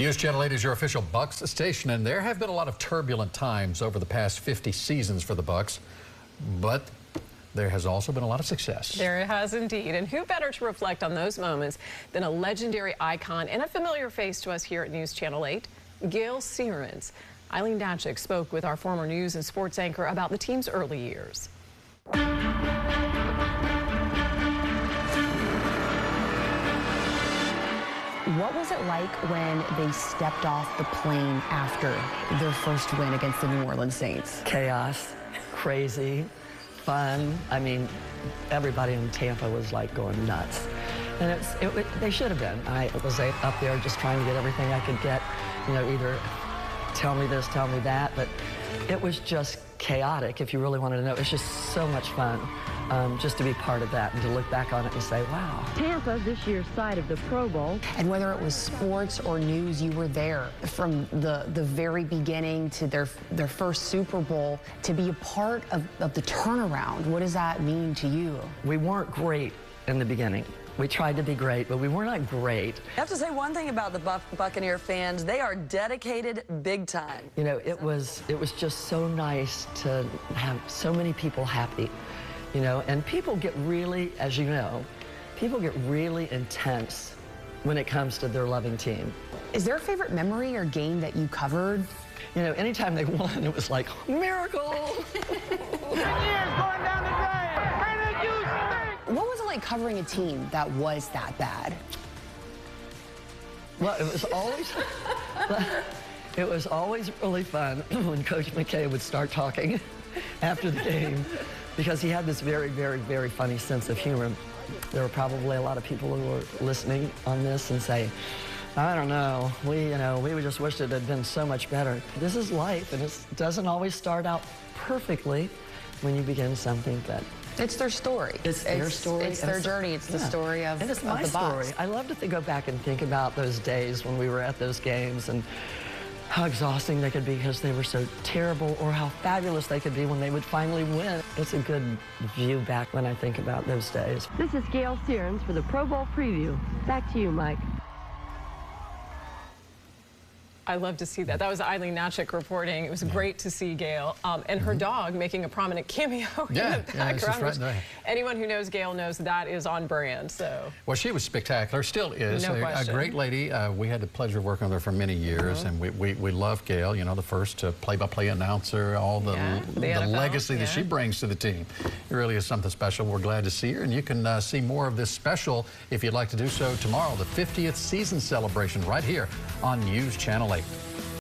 News Channel 8 is your official Bucs station, and there have been a lot of turbulent times over the past 50 seasons for the Bucs, but there has also been a lot of success. There has indeed, and who better to reflect on those moments than a legendary icon and a familiar face to us here at News Channel 8, Gayle Sierens. Aileen Hnatiuk spoke with our former news and sports anchor about the team's early years. What was it like when they stepped off the plane after their first win against the New Orleans Saints? Chaos, crazy, fun. I mean, everybody in Tampa was like going nuts. And they should have been. I was up there just trying to get everything I could get, you know, either tell me this, tell me that, but it was just chaotic, if you really wanted to know. It's just so much fun just to be part of that and to look back on it and say, wow. Tampa, this year's side of the Pro Bowl. And whether it was sports or news, you were there from the very beginning to their first Super Bowl, to be a part of the turnaround. What does that mean to you? We weren't great in the beginning. We tried to be great, but we were not great. I have to say one thing about the Buccaneer fans. They are dedicated big time. You know, it was just so nice to have so many people happy, you know, and people get really, as you know, people get really intense when it comes to their loving team. Is there a favorite memory or game that you covered? You know, anytime they won, it was like, miracle! What was it like covering a team that was that bad? Well, it was always really fun when Coach McKay would start talking after the game, because he had this very, very, very funny sense of humor. There were probably a lot of people who were listening on this and say, I don't know, we just wished it had been so much better. This is life, and it doesn't always start out perfectly when you begin something, but it's their story. It's their story. It's their journey. It's the story of, and it's my story. I love to go back and think about those days when we were at those games and how exhausting they could be because they were so terrible, or how fabulous they could be when they would finally win. It's a good view back when I think about those days. This is Gayle Sierens for the Pro Bowl preview. Back to you, Mike. I love to see that. That was Aileen Hnatiuk reporting. It was great to see Gayle and her dog making a prominent cameo in the background. Right there. Anyone who knows Gayle knows that is on brand. So. Well, she was spectacular, still is. No a question. Great lady. We had the pleasure of working with her for many years, and we love Gayle, you know, the first play-by-play announcer, all the legacy that she brings to the team. It really is something special. We're glad to see her, and you can see more of this special, if you'd like to do so, tomorrow, the 50th season celebration right here on News Channel 8.